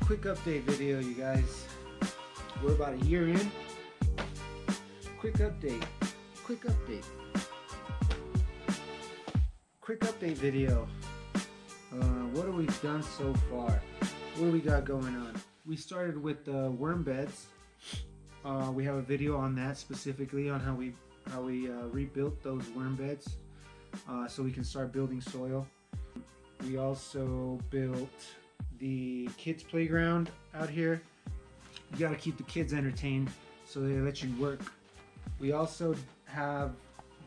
quick update video, you guys. We're about a year in. Quick update video. What have we done so far? What do we got going on? We started with the worm beds. We have a video on that, specifically on how we rebuilt those worm beds so we can start building soil. We also built the kids playground out here. You got to keep the kids entertained, so they let you work. We also have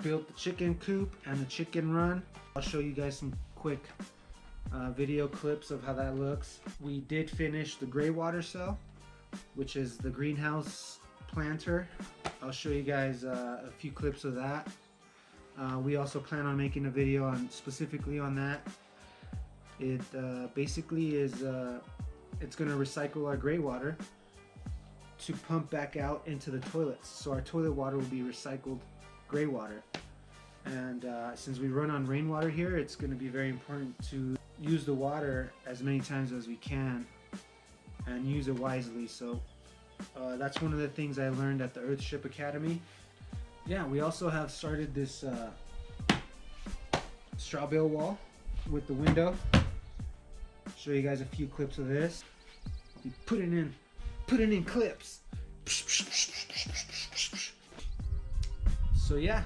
built the chicken coop and the chicken run. I'll show you guys some quick video clips of how that looks. We did finish the gray water cell, which is the greenhouse planter. I'll show you guys a few clips of that. We also plan on making a video on specifically on that. It basically is it's going to recycle our gray water to pump back out into the toilets. So our toilet water will be recycled gray water. And since we run on rainwater here, it's going to be very important to use the water as many times as we can and use it wisely. So that's one of the things I learned at the Earthship Academy. Yeah, we also have started this straw bale wall with the window. Show you guys a few clips of this. I'll be putting in clips. So yeah,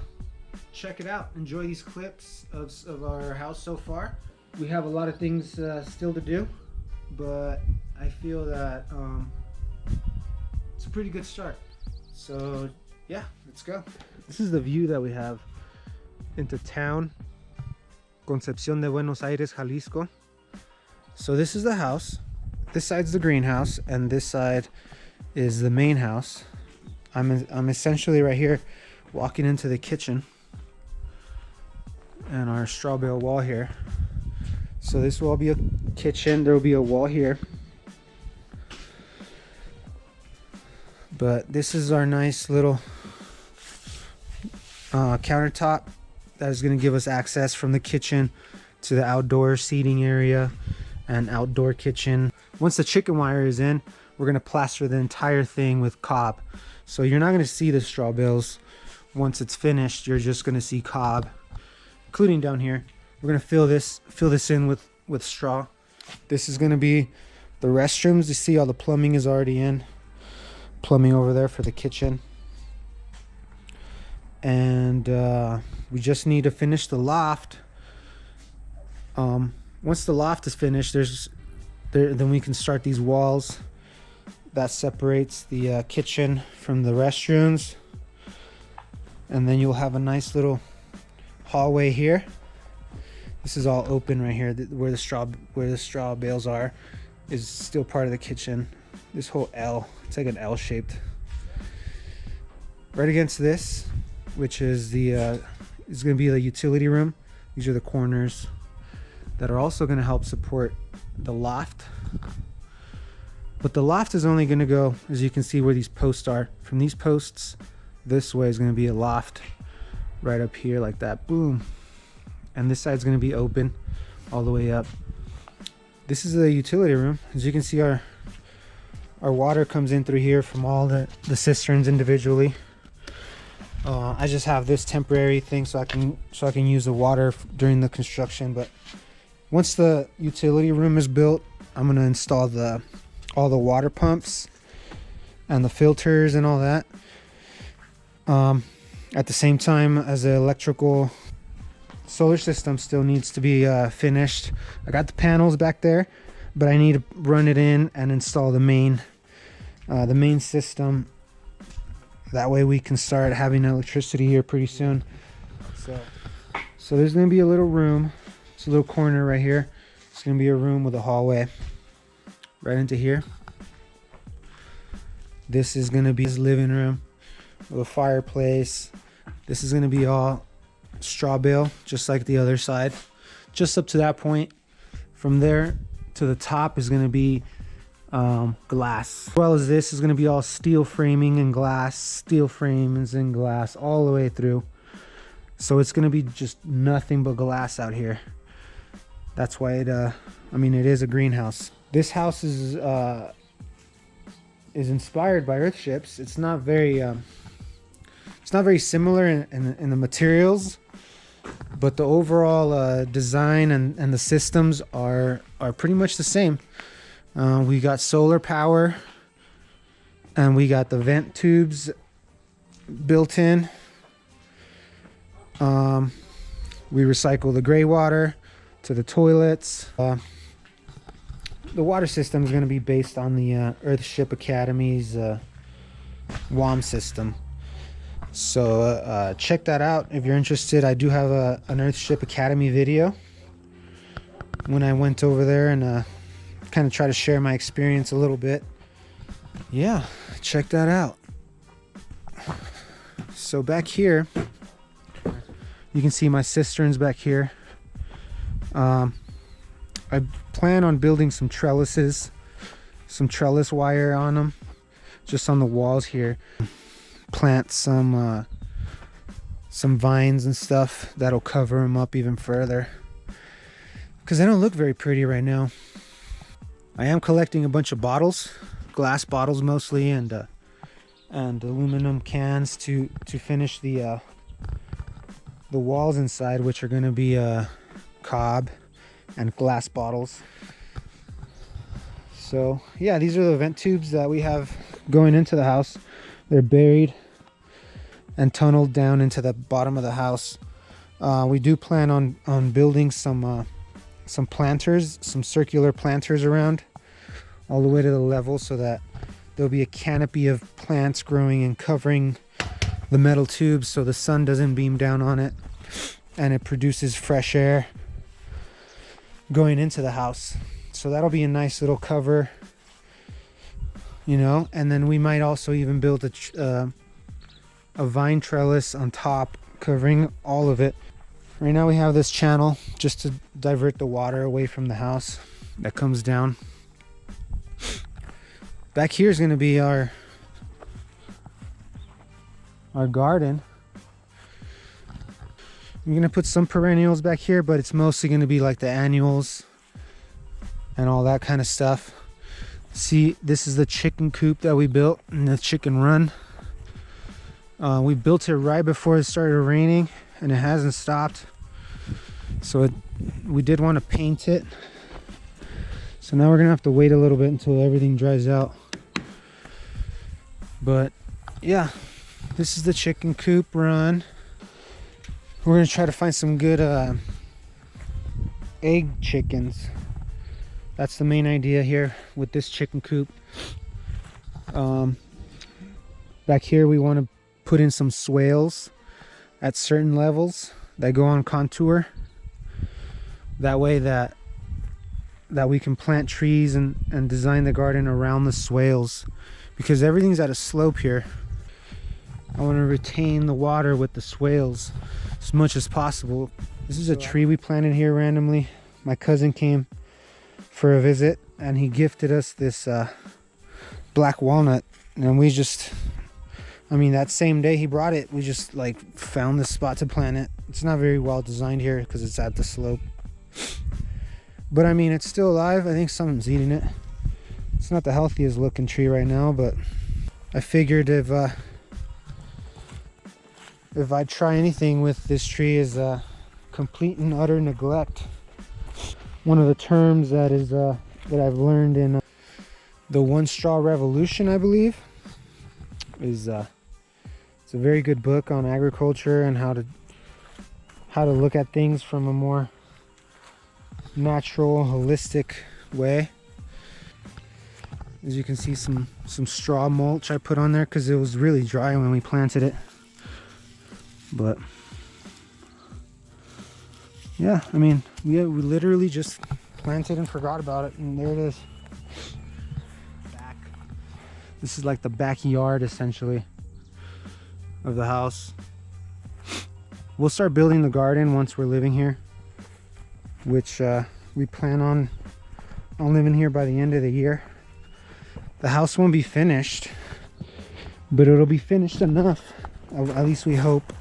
check it out. Enjoy these clips of our house so far. We have a lot of things still to do, but I feel that it's a pretty good start. So yeah, let's go. This is the view that we have into town, Concepción de Buenos Aires, Jalisco. So this is the house, this side's the greenhouse, and this side is the main house. I'm essentially right here walking into the kitchen and our straw bale wall here. So this will be a kitchen, there will be a wall here. But this is our nice little countertop that is going to give us access from the kitchen to the outdoor seating area and outdoor kitchen. Once the chicken wire is in, we're going to plaster the entire thing with cob. So you're not going to see the straw bales once it's finished. You're just going to see cob, including down here. We're going to fill this in with straw. This is going to be the restrooms. You see all the plumbing is already in. Plumbing over there for the kitchen. And we just need to finish the loft. Once the loft is finished, then we can start these walls that separates the kitchen from the restrooms, and then you'll have a nice little hallway here. This is all open right here, where the straw bales are, is still part of the kitchen. This whole L, it's like an L shaped. Right against this, which is going to be the utility room. These are the corners that are also going to help support the loft. But the loft is only going to go, as you can see where these posts are. From these posts, this way is going to be a loft right up here like that. Boom. And this side's going to be open all the way up. This is the utility room. As you can see, our water comes in through here from all the cisterns individually. I just have this temporary thing so I can use the water during the construction. But once the utility room is built, I'm going to install all the water pumps and the filters and all that. At the same time as the electrical solar system still needs to be finished. I got the panels back there, but I need to run it in and install the main system. That way we can start having electricity here pretty soon. So there's going to be a little room. It's a little corner right here. It's going to be a room with a hallway right into here. This is going to be his living room with a fireplace. This is going to be all straw bale, just like the other side. Just up to that point. From there to the top is going to be glass. As well as this is going to be all steel framing and glass, steel frames and glass all the way through. So it's going to be just nothing but glass out here. That's why it is a greenhouse. This house is inspired by Earthships. It's not very similar in the materials, but the overall design and the systems are pretty much the same. We got solar power, and we got the vent tubes built in. We recycle the gray water to the toilets. The water system is going to be based on the Earthship Academy's WOM system. So check that out if you're interested. I do have an Earthship Academy video when I went over there and kind of try to share my experience a little bit. Yeah, check that out. So back here, you can see my cisterns back here. I plan on building some trellises, some trellis wire on them, just on the walls here. Plant some vines and stuff that'll cover them up even further, because they don't look very pretty right now. I am collecting a bunch of bottles, glass bottles mostly, and aluminum cans to finish the walls inside, which are going to be cob and glass bottles. So yeah, these are the vent tubes that we have going into the house. They're buried and tunneled down into the bottom of the house. We do plan on building some planters, some circular planters around all the way to the level, so that there'll be a canopy of plants growing and covering the metal tubes, so the sun doesn't beam down on it, and it produces fresh air going into the house. So that'll be a nice little cover, you know. And then we might also even build a vine trellis on top, covering all of it. Right now we have this channel just to divert the water away from the house that comes down. Back here is going to be our garden. I'm going to put some perennials back here, but it's mostly going to be like the annuals and all that kind of stuff. See, this is the chicken coop that we built in the chicken run. We built it right before it started raining, and it hasn't stopped. So we did want to paint it. So now we're going to have to wait a little bit until everything dries out. But yeah, this is the chicken coop run. We're going to try to find some good egg chickens. That's the main idea here with this chicken coop. Back here we want to put in some swales at certain levels that go on contour. That way that we can plant trees and design the garden around the swales, because everything's at a slope here. I want to retain the water with the swales as much as possible. This is a tree we planted here randomly. My cousin came for a visit and he gifted us this black walnut, and we just, I mean, that same day he brought it, we just like found this spot to plant it. It's not very well designed here because it's at the slope, but I mean, it's still alive. I think something's eating it. It's not the healthiest looking tree right now, but I figured if I try anything with this tree is complete and utter neglect. One of the terms that is that I've learned in the One Straw Revolution, I believe, is it's a very good book on agriculture and how to look at things from a more natural, holistic way. As you can see, some straw mulch I put on there because it was really dry when we planted it. But yeah, I mean, we literally just planted and forgot about it, and there it is. This is like the backyard essentially of the house. We'll start building the garden once we're living here, which we plan on living here by the end of the year. The house won't be finished, but it'll be finished enough. At least we hope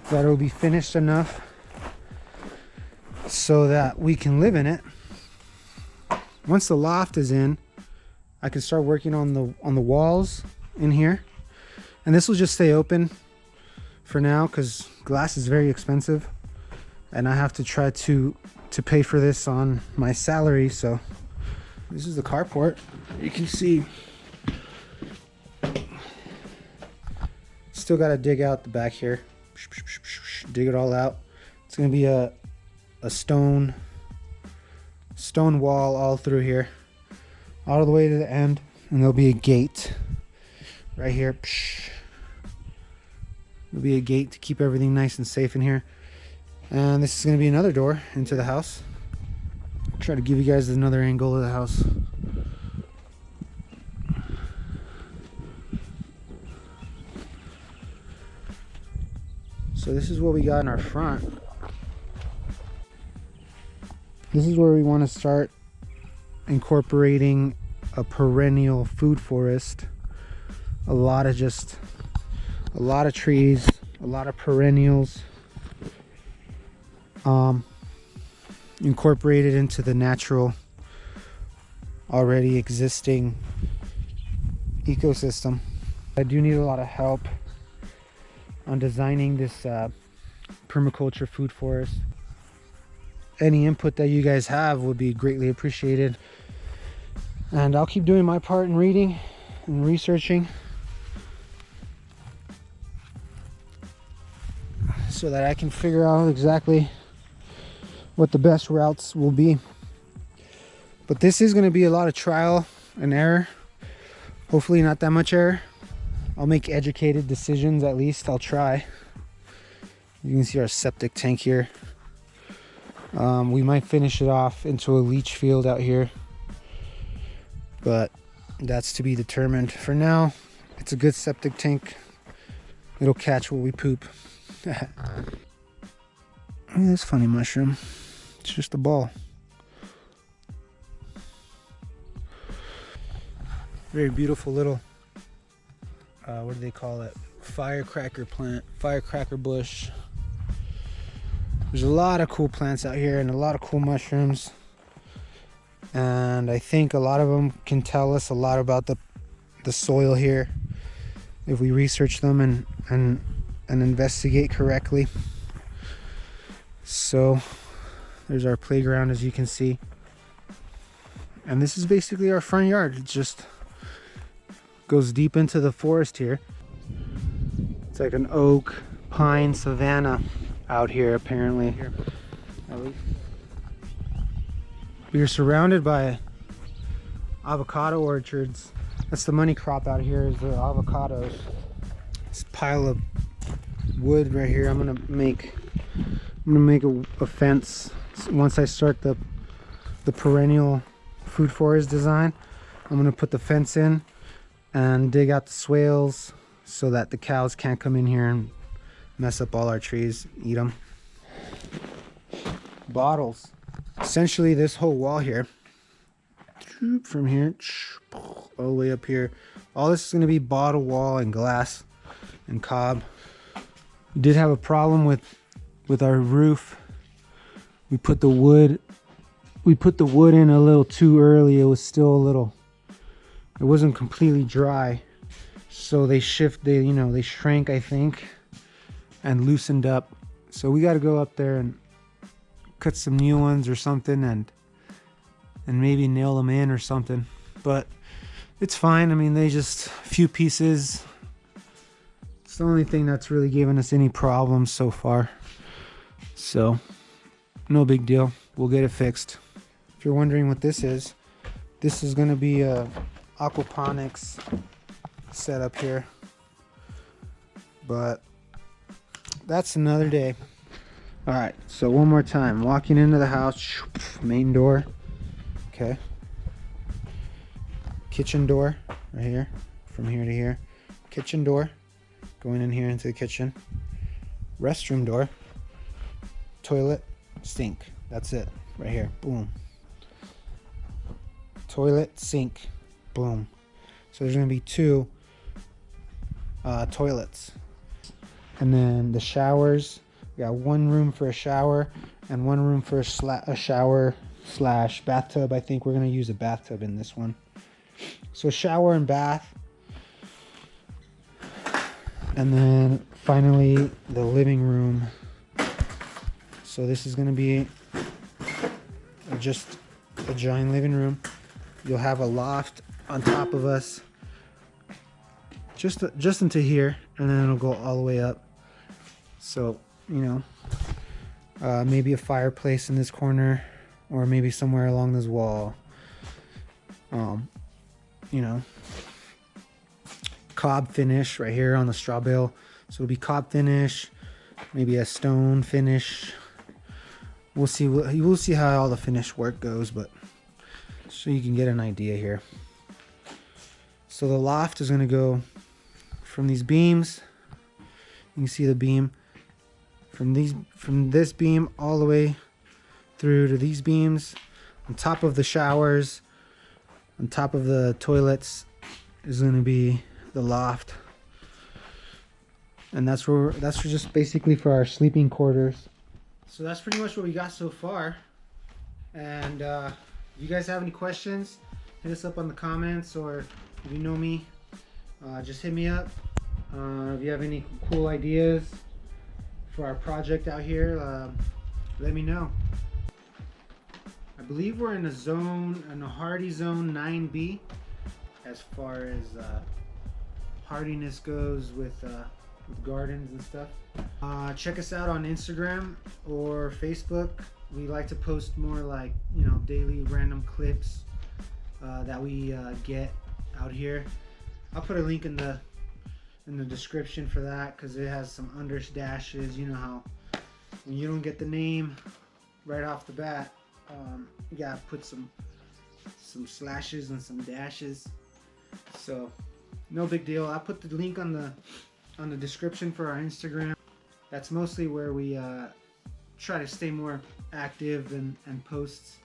that it'll be finished enough so that we can live in it. once the loft is in, I can start working on the walls in here. And this will just stay open for now because glass is very expensive. And I have to try to pay for this on my salary. So this is the carport. You can see still got to dig out the back here. Dig it all out. It's going to be a stone wall all through here, all the way to the end, and there'll be a gate right here. There'll be a gate to keep everything nice and safe in here. And this is going to be another door into the house. I'll try to give you guys another angle of the house. So this is what we got in our front. This is where we want to start incorporating a perennial food forest. A lot of trees, a lot of perennials, incorporated into the natural, already existing ecosystem. I do need a lot of help on designing this permaculture food forest. Any input that you guys have would be greatly appreciated. And I'll keep doing my part in reading and researching so that I can figure out exactly what the best routes will be. But this is going to be a lot of trial and error. Hopefully not that much error. I'll make educated decisions, at least I'll try. You can see our septic tank here. We might finish it off into a leach field out here, but that's to be determined. For now, it's a good septic tank. It'll catch what we poop. Look at this funny mushroom. It's just a ball. Very beautiful little, what do they call it? Firecracker plant, firecracker bush. There's a lot of cool plants out here and a lot of cool mushrooms. And I think a lot of them can tell us a lot about the soil here if we research them and investigate correctly. So there's our playground, as you can see. And this is basically our front yard. It just goes deep into the forest here. It's like an oak, pine, savanna out here, apparently. We are surrounded by avocado orchards. That's the money crop out here, is the avocados. This pile of wood right here. I'm gonna make a fence once I start the perennial food forest design. I'm gonna put the fence in and dig out the swales so that the cows can't come in here and mess up all our trees, eat them. Bottles. Essentially this whole wall here, from here all the way up here, all this is going to be bottle wall and glass and cob. We did have a problem with our roof. We put the wood in a little too early. It was still a little, it wasn't completely dry, so they shrank, I think, and loosened up. So we got to go up there and cut some new ones or something, and maybe nail them in or something. But it's fine. I mean, they just a few pieces. It's the only thing that's really given us any problems so far. So no big deal. We'll get it fixed. If you're wondering what this is going to be a aquaponics setup here. But that's another day. All right, so one more time. Walking into the house, main door. Okay. Kitchen door right here, from here to here. Kitchen door, going in here into the kitchen. Restroom door. Toilet, sink. That's it, right here. Boom. Toilet, sink. Boom. So there's gonna be two toilets. And then the showers. We got one room for a shower and one room for a shower slash bathtub. I think we're gonna use a bathtub in this one. So shower and bath. And then finally the living room. So this is gonna be just a giant living room. You'll have a loft on top of us, just into here, and then it'll go all the way up. So, you know, maybe a fireplace in this corner, or maybe somewhere along this wall. You know, cob finish right here on the straw bale. So it'll be cob finish, maybe a stone finish. We'll see how all the finish work goes, but so you can get an idea here. So the loft is going to go from these beams. You can see the beam from this beam all the way through to these beams. On top of the showers, on top of the toilets is going to be the loft, and that's just basically for our sleeping quarters. So that's pretty much what we got so far. And if you guys have any questions, hit us up on the comments, or if you know me, just hit me up. If you have any cool ideas for our project out here, let me know. I believe we're in a hardy zone 9B as far as hardiness goes with gardens and stuff. Check us out on Instagram or Facebook. We like to post more like, you know, daily random clips that we get out here. I'll put a link in the description for that, because it has some underdashes. You know how when you don't get the name right off the bat, you gotta put some slashes and some dashes. So no big deal. I'll put the link on the description for our Instagram. That's mostly where we try to stay more active and posts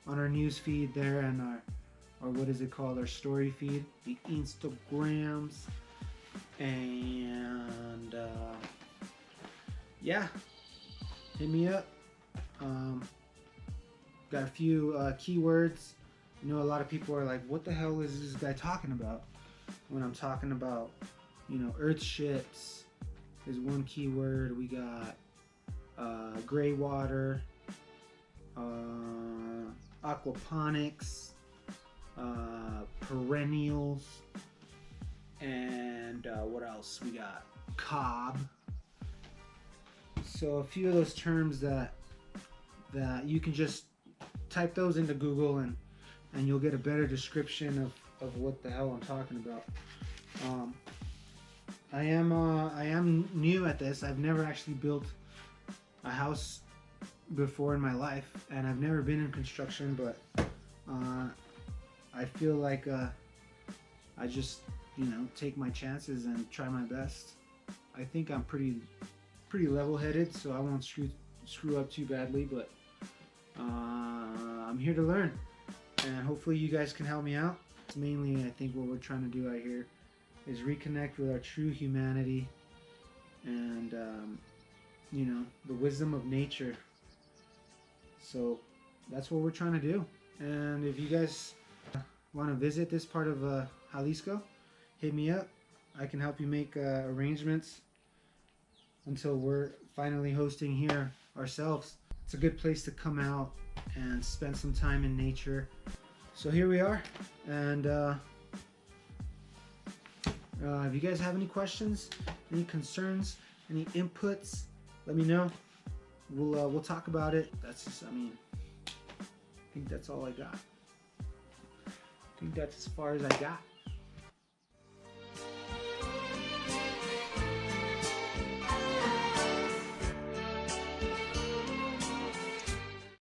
on our news feed there, and our what is it called, our story feed, the Instagrams. And yeah, hit me up. Got a few keywords. You know, a lot of people are like, what the hell is this guy talking about? When I'm talking about, you know, earth ships is one keyword. We got gray water, aquaponics, perennials, and what else? We got cob. So a few of those terms that you can just type those into Google, and you'll get a better description of what the hell I'm talking about. I am new at this. I've never actually built a house before in my life, and I've never been in construction, but I feel like I just, you know, take my chances and try my best. I think I'm pretty level-headed, so I won't screw up too badly, but I'm here to learn, and hopefully you guys can help me out. Mainly, I think what we're trying to do out here is reconnect with our true humanity and you know, the wisdom of nature. So that's what we're trying to do. And if you guys want to visit this part of Jalisco, hit me up. I can help you make arrangements until we're finally hosting here ourselves. It's a good place to come out and spend some time in nature. So here we are, and if you guys have any questions, any concerns, any inputs, let me know. We'll talk about it. That's just, I think that's all I got. I think that's as far as I got.